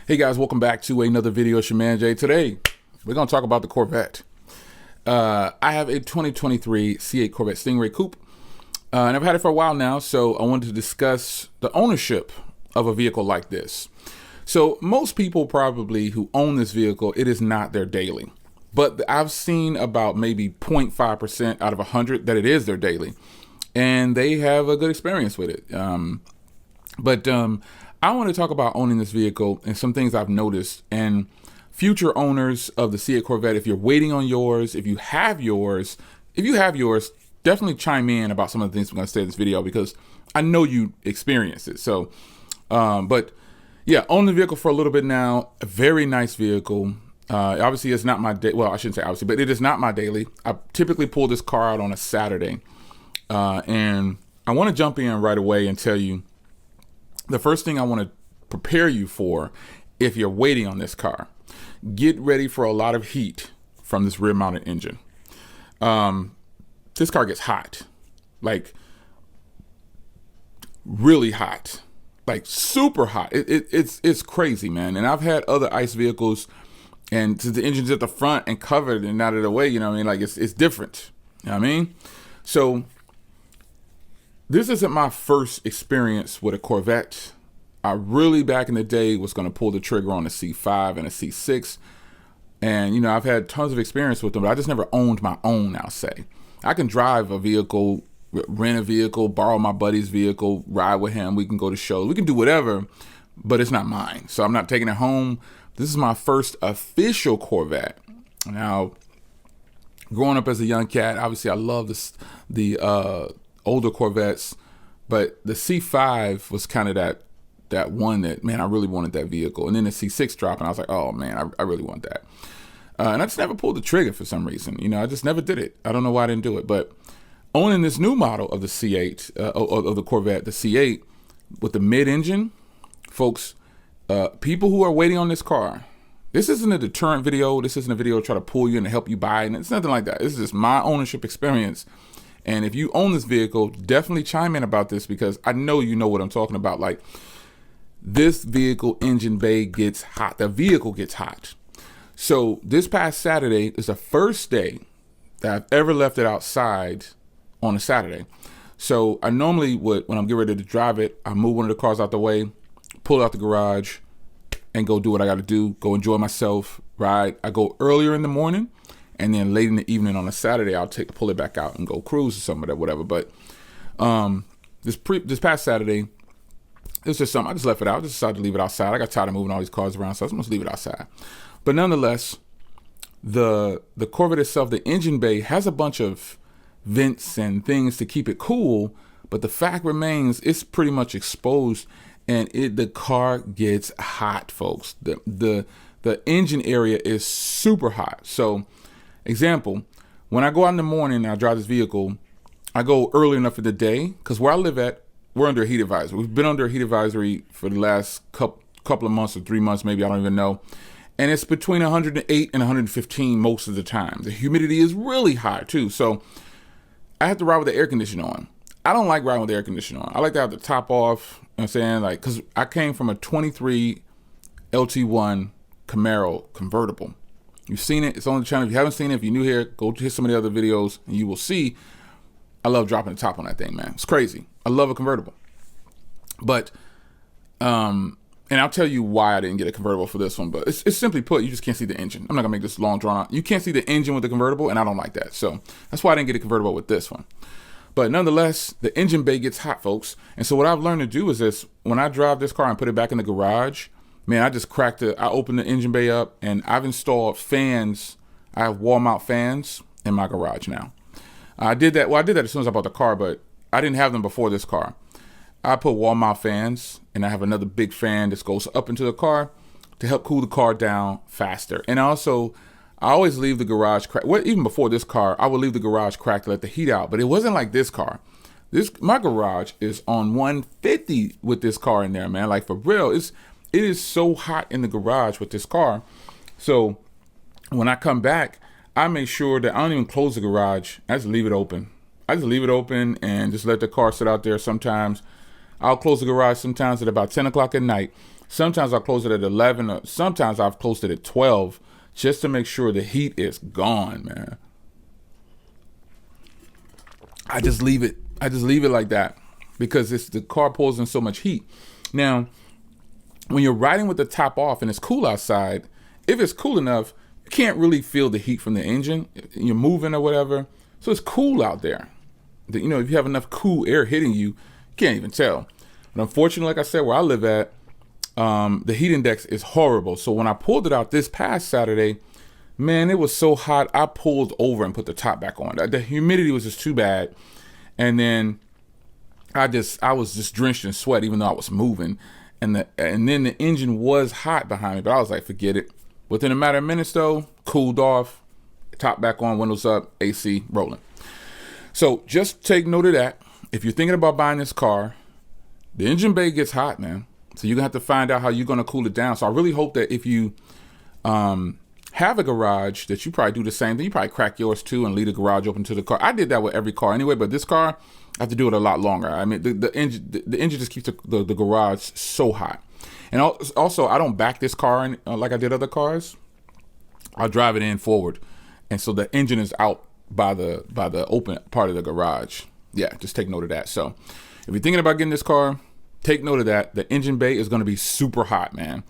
Hey guys, welcome back to another video. It's your man Jay. Today, we're going to talk about the Corvette. I have a 2023 C8 Corvette Stingray Coupe, and I've had it for a while now, so I wanted to discuss the ownership of a vehicle like this. So most people probably who own this vehicle, it is not their daily. But I've seen about maybe 0.5% out of 100 that it is their daily. And they have a good experience with it. I want to talk about owning this vehicle and some things I've noticed, and future owners of the C8 Corvette, if you're waiting on yours, if you have yours, definitely chime in about some of the things we're going to say in this video, because I know you experienced it. So, but yeah, own the vehicle for a little bit now. A very nice vehicle. Obviously it's not my day. Well, I shouldn't say obviously, but it is not my daily. I typically pull this car out on a Saturday. And I want to jump in right away and tell you the first thing I want to prepare you for if you're waiting on this car. Get ready for a lot of heat from this rear mounted engine. This car gets hot, like really hot, like super hot. It's crazy, man. And I've had other ICE vehicles, and since the engine's at the front and covered and out of the way, you know what I mean? Like it's different, you know what I mean? So this isn't my first experience with a Corvette. I really, back in the day, was going to pull the trigger on a C5 and a C6. And, you know, I've had tons of experience with them, but I just never owned my own, I'll say. I can drive a vehicle, rent a vehicle, borrow my buddy's vehicle, ride with him. We can go to shows. We can do whatever, but it's not mine. So I'm not taking it home. This is my first official Corvette. Now, growing up as a young cat, obviously I love the older Corvettes, but the C5 was kind of that one that, man, I really wanted that vehicle. And then the C6 dropped, and I was like, oh man, I really want that. And I just never pulled the trigger for some reason. You know, I just never did it. I don't know why I didn't do it. But owning this new model of the C8, of the Corvette, the C8 with the mid-engine, folks, people who are waiting on this car, this isn't a deterrent video. This isn't a video to try to pull you in to help you buy it. And it's nothing like that. This is just my ownership experience. And if you own this vehicle, definitely chime in about this, because I know you know what I'm talking about. Like, this vehicle engine bay gets hot. The vehicle gets hot. So this past Saturday is the first day that I've ever left it outside on a Saturday. So I normally would, when I'm getting ready to drive it, I move one of the cars out the way, pull it out the garage, and go do what I got to do, go enjoy myself, ride. I go earlier in the morning, and then late in the evening on a Saturday, I'll pull it back out and go cruise or something, whatever. But this past Saturday, it's just something, I just left it out. I just decided to leave it outside. I got tired of moving all these cars around, so I was going to leave it outside. But nonetheless, the Corvette itself, the engine bay, has a bunch of vents and things to keep it cool, but the fact remains it's pretty much exposed, and the car gets hot, folks. The engine area is super hot. So, example, when I go out in the morning and I drive this vehicle, I go early enough in the day, because where I live at, we're under a heat advisory. We've been under a heat advisory for the last couple of months or 3 months, maybe, I don't even know. And it's between 108 and 115 most of the time. The humidity is really high too. So I have to ride with the air conditioner on. I don't like riding with the air conditioner on. I like to have the top off, you know what I'm saying? Like, cause I came from a 23 LT1 Camaro convertible. You've seen it, it's on the channel. If you haven't seen it, if you're new here, go to some of the other videos and you will see I love dropping the top on that thing, man. It's crazy. I love a convertible. But, and I'll tell you why I didn't get a convertible for this one, but it's simply put, you just can't see the engine. I'm not gonna make this long drawn out. You can't see the engine with the convertible, and I don't like that. So that's why I didn't get a convertible with this one. But nonetheless, the engine bay gets hot, folks. And so what I've learned to do is this: when I drive this car and put it back in the garage, man, I just I opened the engine bay up, and I've installed fans. I have wall mount fans in my garage now. I did that as soon as I bought the car, but I didn't have them before this car. I put wall mount fans, and I have another big fan that goes up into the car to help cool the car down faster. And I always leave the garage cracked. Well, even before this car, I would leave the garage cracked to let the heat out. But it wasn't like this car. My garage is on 150 with this car in there, man. Like, for real, it is so hot in the garage with this car. So when I come back, I make sure that I don't even close the garage. I just leave it open. And just let the car sit out there. Sometimes I'll close the garage sometimes at about 10 o'clock at night, Sometimes I'll close it at 11, or sometimes I've closed it at 12 just to make sure the heat is gone, man. I just leave it like that because the car pulls in so much heat. Now, when you're riding with the top off and it's cool outside, if it's cool enough, you can't really feel the heat from the engine. You're moving or whatever. So it's cool out there. If you have enough cool air hitting you, you can't even tell. But unfortunately, like I said, where I live at, the heat index is horrible. So when I pulled it out this past Saturday, man, it was so hot. I pulled over and put the top back on. The humidity was just too bad. And then I was just drenched in sweat, even though I was moving. And then the engine was hot behind me, but I was like, forget it. Within a matter of minutes, though, cooled off, top back on, windows up, AC rolling. So just take note of that. If you're thinking about buying this car, the engine bay gets hot, man. So you're going to have to find out how you're going to cool it down. So I really hope that if you have a garage, that you probably do the same thing. You probably crack yours too and leave the garage open to the car. I did that with every car anyway, but this car, I have to do it a lot longer. I mean, the engine just keeps the garage so hot. And also, I don't back this car in, like I did other cars. I'll drive it in forward. And so the engine is out by the open part of the garage. Yeah, just take note of that. So if you're thinking about getting this car, take note of that. The engine bay is going to be super hot, man.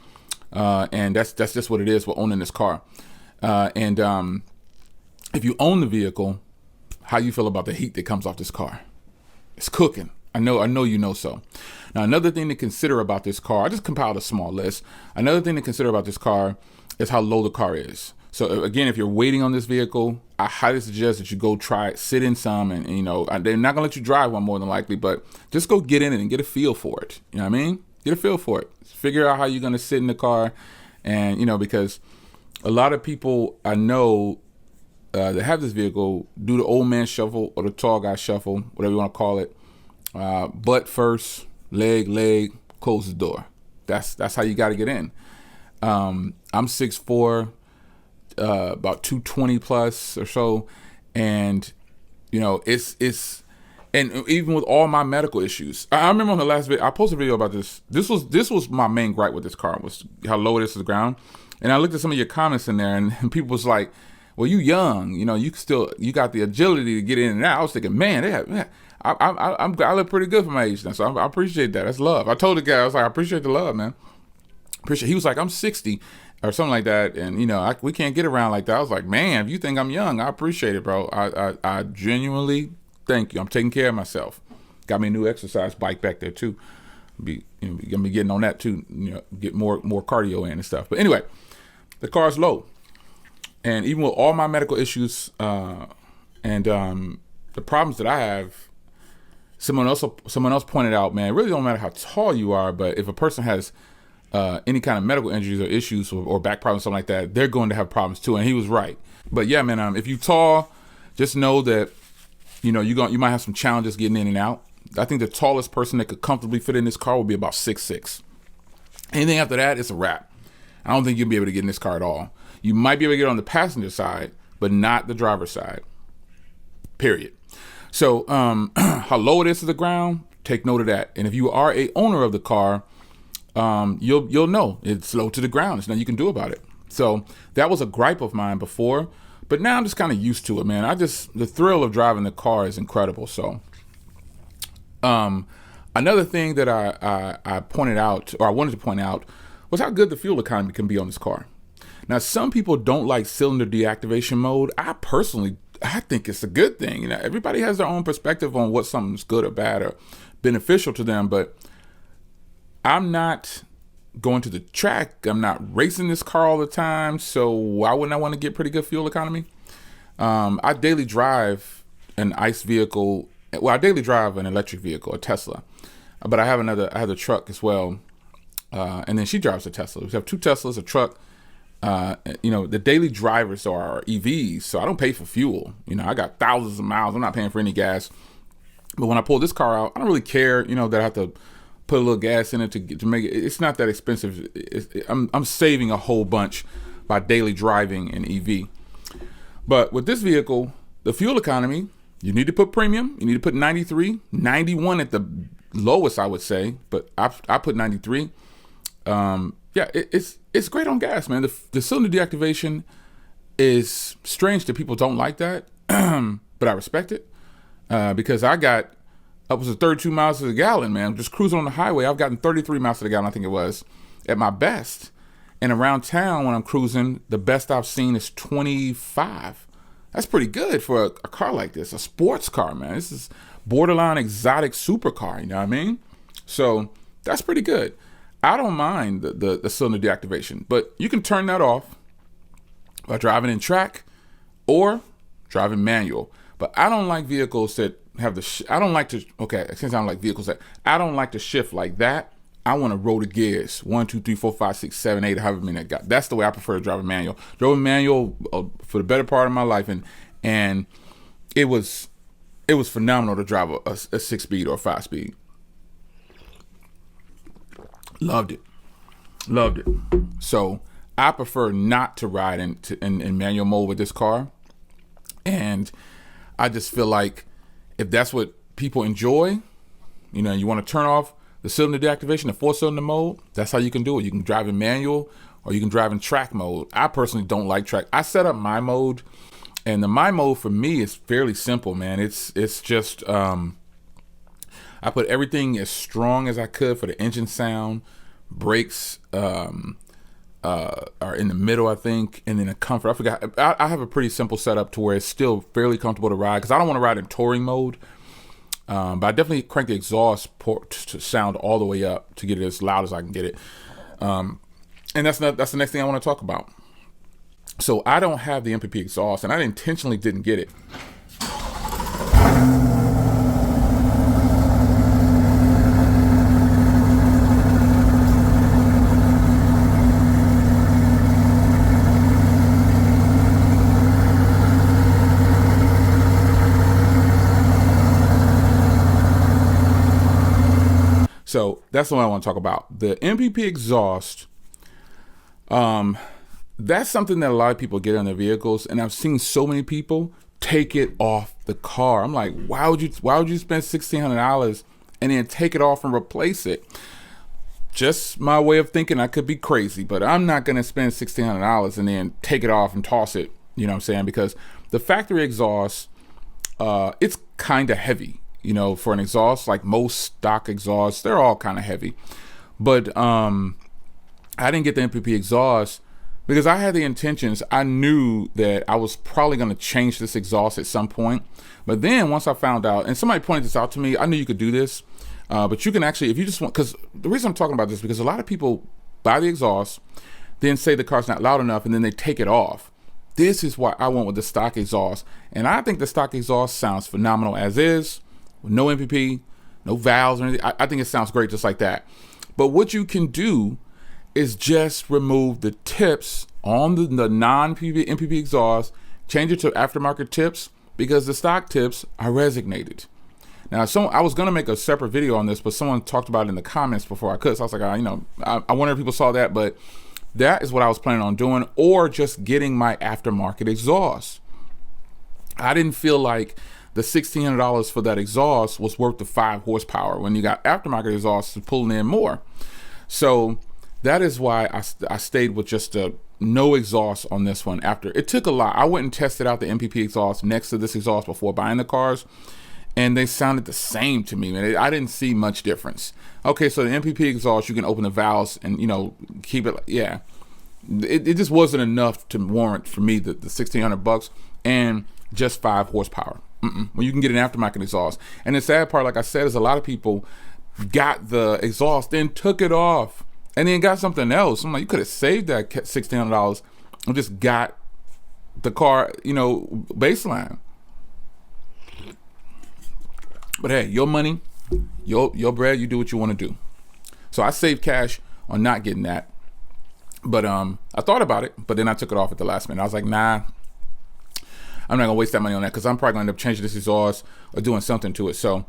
And that's just what it is with owning this car. And if you own the vehicle, how you feel about the heat that comes off this car? It's cooking. I know you know so. Now, another thing to consider about this car, I just compiled a small list. Another thing to consider about this car is how low the car is. So again, if you're waiting on this vehicle, I highly suggest that you go try it, sit in some, and they're not gonna let you drive one more than likely, but just go get in it and get a feel for it. You know what I mean? Get a feel for it. Figure out how you're gonna sit in the car, and because a lot of people I know that have this vehicle do the old man shuffle or the tall guy shuffle, whatever you want to call it. Butt first, leg, close the door. That's how you got to get in. I'm 6'4", about 220 plus or so, and it's and even with all my medical issues, I remember on the last video I posted a video about this. This was my main gripe with this car, was how low it is to the ground. And I looked at some of your comments in there, and people was like, well, you young, you got the agility to get in and out. I was thinking, man, I look pretty good for my age now, so I appreciate that. That's love. I told the guy, I was like, I appreciate the love, man. He was like, I'm 60 or something like that, and we can't get around like that. I was like, man, if you think I'm young, I appreciate it, bro. I genuinely thank you. I'm taking care of myself. Got me a new exercise bike back there too. Gonna be getting on that too. Get more cardio in and stuff. But anyway, the car's low. And even with all my medical issues and the problems that I have, someone else pointed out, man, it really don't matter how tall you are, but if a person has any kind of medical injuries or issues or back problems, something like that, they're going to have problems too. And he was right. But yeah, man, if you're tall, just know that you might have some challenges getting in and out. I think the tallest person that could comfortably fit in this car will be about 6'6". Anything after that, it's a wrap. I don't think you'll be able to get in this car at all. You might be able to get on the passenger side, but not the driver's side. Period. So how low it is to the ground, take note of that. And if you are a owner of the car, you'll know it's low to the ground. There's nothing you can do about it. So that was a gripe of mine before, but now I'm just kind of used to it, man. The thrill of driving the car is incredible. So another thing that I pointed out, or I wanted to point out, was how good the fuel economy can be on this car. Now, some people don't like cylinder deactivation mode. I think it's a good thing. Everybody has their own perspective on what something's good or bad or beneficial to them, but I'm not going to the track. I'm not racing this car all the time, so why wouldn't I want to get pretty good fuel economy? I daily drive an ICE vehicle. Well, I daily drive an electric vehicle, a Tesla, but I have a truck as well, and then she drives a Tesla. We have two Teslas, a truck. The daily drivers are EVs, so I don't pay for fuel. I got thousands of miles. I'm not paying for any gas. But when I pull this car out, I don't really care, that I have to put a little gas in it to make it. It's not that expensive. I'm saving a whole bunch by daily driving an EV. But with this vehicle, the fuel economy, you need to put premium. You need to put 93, 91 at the lowest, I would say. But I put 93. yeah, it's great on gas, man. The cylinder deactivation is strange that people don't like that, but I respect it because I got upwards of 32 miles to the gallon, man. Just cruising on the highway, I've gotten 33 miles to the gallon, I think it was, at my best. And around town when I'm cruising, the best I've seen is 25. That's pretty good for a car like this, a sports car, man. This is borderline exotic supercar, you know what I mean? So that's pretty good. I don't mind the cylinder deactivation, but you can turn that off by driving in track or driving manual. But I don't like vehicles that have I don't like to, okay, since I don't like vehicles that, I don't like to shift like that. I want to roll the gears, 1, 2, 3, 4, 5, 6, 7, 8, however many I got. That's the way I prefer to drive a manual. Drove a manual for the better part of my life, and it was phenomenal to drive a 6-speed or a 5-speed. Loved it. So I prefer not to ride in manual mode with this car, and I just feel like if that's what people enjoy, you know, you want to turn off the cylinder deactivation, the 4-cylinder mode, that's how you can do it. You can drive in manual or you can drive in track mode. I personally don't like track. I set up my mode, and the my mode for me is fairly simple, man. It's just I put everything as strong as I could for the engine sound. Brakes are in the middle, I think, and then the comfort. I forgot. I have a pretty simple setup to where it's still fairly comfortable to ride because I don't want to ride in touring mode. But I definitely crank the exhaust port to sound all the way up to get it as loud as I can get it. And that's the next thing I want to talk about. So I don't have the MPP exhaust, and I intentionally didn't get it. So that's what I want to talk about. The MPP exhaust, that's something that a lot of people get on their vehicles, and I've seen so many people take it off the car. I'm like, why would you spend $1,600 and then take it off and replace it? Just my way of thinking. I could be crazy, but I'm not going to spend $1,600 and then take it off and toss it. You know what I'm saying? Because the factory exhaust, it's kind of heavy. You know, for an exhaust, like most stock exhausts, they're all kind of heavy. But I didn't get the MPP exhaust because I had the intentions. I knew that I was probably going to change this exhaust at some point. But then once I found out, and somebody pointed this out to me, I knew you could do this. But you can actually, if you just want, because the reason I'm talking about this is because a lot of people buy the exhaust, then say the car's not loud enough, and then they take it off. This is what I went with the stock exhaust. And I think the stock exhaust sounds phenomenal as is. With no MPP, no valves or anything. I think it sounds great just like that. But what you can do is just remove the tips on the non-MPP exhaust, change it to aftermarket tips because the stock tips are resignated. Now, I was going to make a separate video on this, but someone talked about it in the comments before I could. So I was like, I wonder if people saw that, but that is what I was planning on doing, or just getting my aftermarket exhaust. I didn't feel like the $1,600 for that exhaust was worth the 5 horsepower when you got aftermarket exhaust pulling in more. So that is why I stayed with just no exhaust on this one. After it took a lot, I went and tested out the MPP exhaust next to this exhaust before buying the cars, and they sounded the same to me, man. I didn't see much difference. Okay, so the MPP exhaust, you can open the valves and, you know, keep it. Yeah, it just wasn't enough to warrant for me the $1,600 and just 5 horsepower. When you can get an aftermarket exhaust. And the sad part, like I said, is a lot of people got the exhaust, then took it off, and then got something else. I'm like, you could have saved that $1,600 and just got the car, you know, baseline. But hey, your money, your bread, you do what you want to do. So I saved cash on not getting that. But I thought about it, but then I took it off at the last minute. I was like, nah, I'm not gonna waste that money on that because I'm probably gonna end up changing this exhaust or doing something to it. So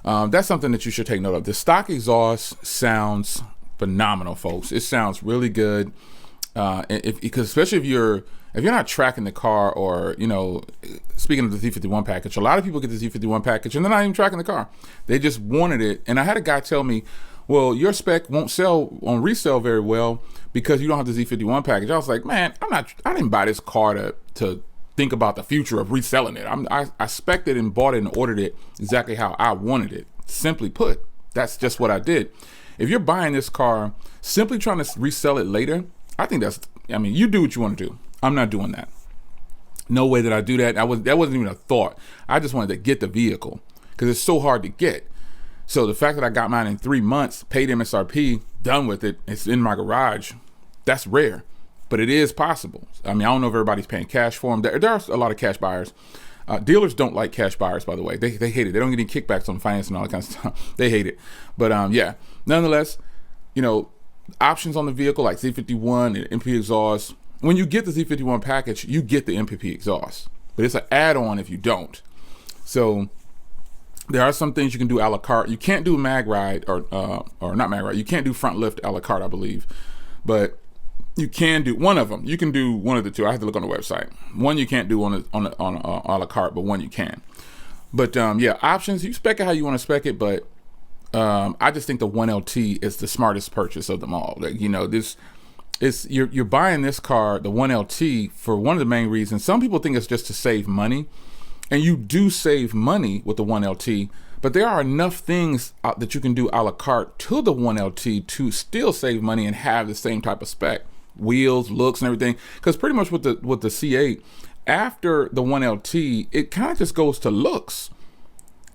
that's something that you should take note of. The stock exhaust sounds phenomenal, folks. It sounds really good. Because especially if you're not tracking the car, or, you know, speaking of the Z51 package, a lot of people get the Z51 package and they're not even tracking the car. They just wanted it. And I had a guy tell me, well, your spec won't sell on resale very well because you don't have the Z51 package. I was like, man, I didn't buy this car to think about the future of reselling it. I spec'd it and bought it and ordered it exactly how I wanted it. Simply put, that's just what I did. If you're buying this car simply trying to resell it later, I think you do what you want to do. I'm not doing that. No way that I do that. That wasn't even a thought. I just wanted to get the vehicle because it's so hard to get. So the fact that I got mine in 3 months, paid MSRP, done with it, it's in my garage, that's rare. But it is possible. I mean, I don't know if everybody's paying cash for them. There are a lot of cash buyers. Dealers don't like cash buyers, by the way. They hate it. They don't get any kickbacks on finance and all that kind of stuff. They hate it. But yeah, nonetheless, options on the vehicle like Z51 and MPP exhaust. When you get the Z51 package, you get the MPP exhaust. But it's an add-on if you don't. So there are some things you can do a la carte. You can't do mag ride or not mag ride. You can't do front lift a la carte, I believe. But you can do one of them. You can do one of the two. I have to look on the website. One you can't do on a la carte, but one you can. But yeah, options. You spec it how you want to spec it, but I just think the 1LT is the smartest purchase of them all. Like, you're buying this car, the 1LT, for one of the main reasons. Some people think it's just to save money, and you do save money with the 1LT. But there are enough things that you can do a la carte to the 1LT to still save money and have the same type of spec. Wheels, looks, and everything. Because pretty much with the C8, after the 1LT, it kind of just goes to looks.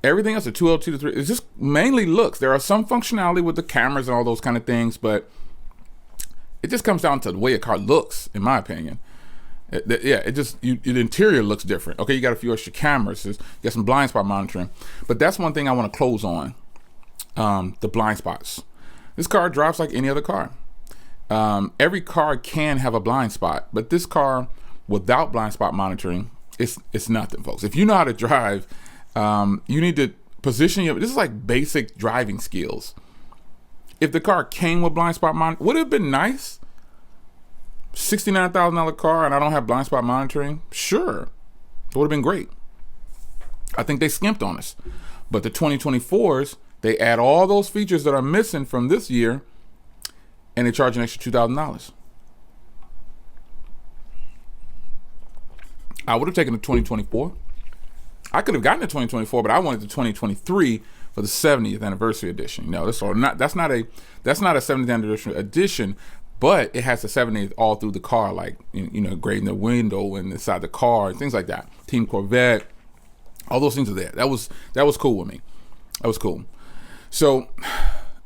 Everything else, the 2LT to 3, it's just mainly looks. There are some functionality with the cameras and all those kind of things, but it just comes down to the way a car looks, in my opinion. The interior looks different. Okay, you got a few extra cameras, you got some blind spot monitoring, but that's one thing I want to close on, the blind spots. This car drives like any other car. Every car can have a blind spot, but this car without blind spot monitoring, it's nothing, folks. If you know how to drive, you need to position this is like basic driving skills. If the car came with blind spot monitoring, would it have been nice? $69,000 car and I don't have blind spot monitoring? Sure, it would have been great. I think they skimped on us. But the 2024s, they add all those features that are missing from this year, and they charge an extra $2,000. I would have taken the 2024. I could have gotten the 2024, but I wanted the 2023 for the 70th anniversary edition. That's not a 70th anniversary edition, but it has the 70th all through the car, like grading the window and inside the car and things like that. Team Corvette, all those things are there. That was cool with me. That was cool. So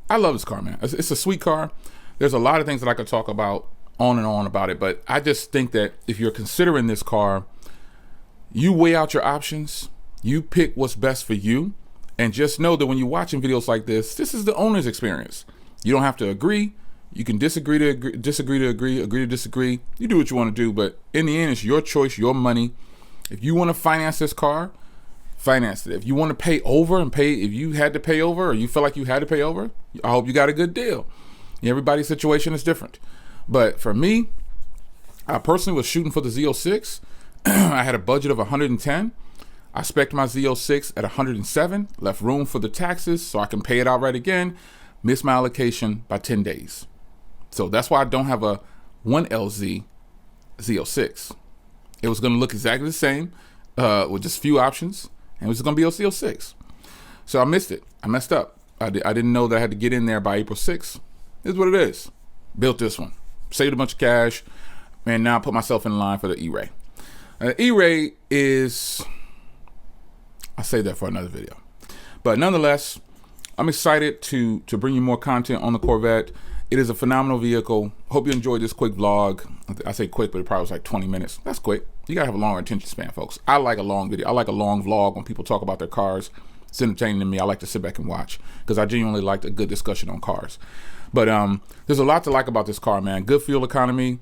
I love this car, man. It's a sweet car. There's a lot of things that I could talk about on and on about it, but I just think that if you're considering this car, you weigh out your options, you pick what's best for you, and just know that when you're watching videos like this is the owner's experience. You don't have to agree. You can disagree to agree to disagree. You do what you want to do, but in the end, it's your choice, your money. If you want to finance this car, finance it. If you want to pay over if you had to pay over or you feel like you had to pay over, I hope you got a good deal. Everybody's situation is different. But for me, I personally was shooting for the Z06. I had a budget of 110. I spec'd my Z06 at 107, left room for the taxes so I can pay it outright again, missed my allocation by 10 days. So that's why I don't have a 1LZ Z06. It was going to look exactly the same with just a few options, and it was going to be a Z06. So I missed it. I messed up. I didn't know that I had to get in there by April 6th. It's what it is. Built this one. Saved a bunch of cash, and now I put myself in line for the E-Ray. E-Ray is... I'll save that for another video. But nonetheless, I'm excited to bring you more content on the Corvette. It is a phenomenal vehicle. Hope you enjoyed this quick vlog. I say quick, but it probably was like 20 minutes. That's quick. You gotta have a longer attention span, folks. I like a long video. I like a long vlog when people talk about their cars. It's entertaining to me. I like to sit back and watch because I genuinely like a good discussion on cars. But there's a lot to like about this car, man. Good fuel economy.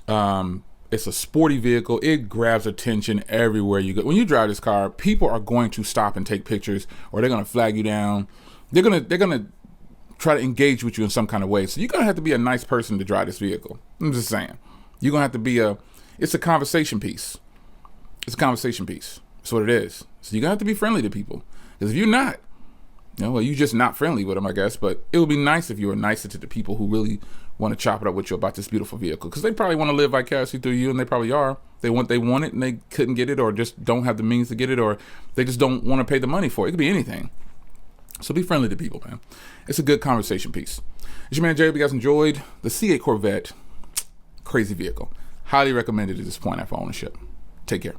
It's a sporty vehicle. It grabs attention everywhere you go. When you drive this car, people are going to stop and take pictures, or they're gonna flag you down. They're gonna try to engage with you in some kind of way. So you're gonna have to be a nice person to drive this vehicle. I'm just saying. You're gonna have to be it's a conversation piece. It's a conversation piece. That's what it is. So you're gonna have to be friendly to people. Because if you're not, Well, you're just not friendly with them, I guess. But it would be nice if you were nicer to the people who really want to chop it up with you about this beautiful vehicle, because they probably want to live vicariously through you, and they probably are. They want it, and they couldn't get it, or just don't have the means to get it, or they just don't want to pay the money for it. It could be anything. So be friendly to people, man. It's a good conversation piece. It's your man Jay. If you guys enjoyed the C8 Corvette, crazy vehicle. Highly recommended at this point after ownership. Take care.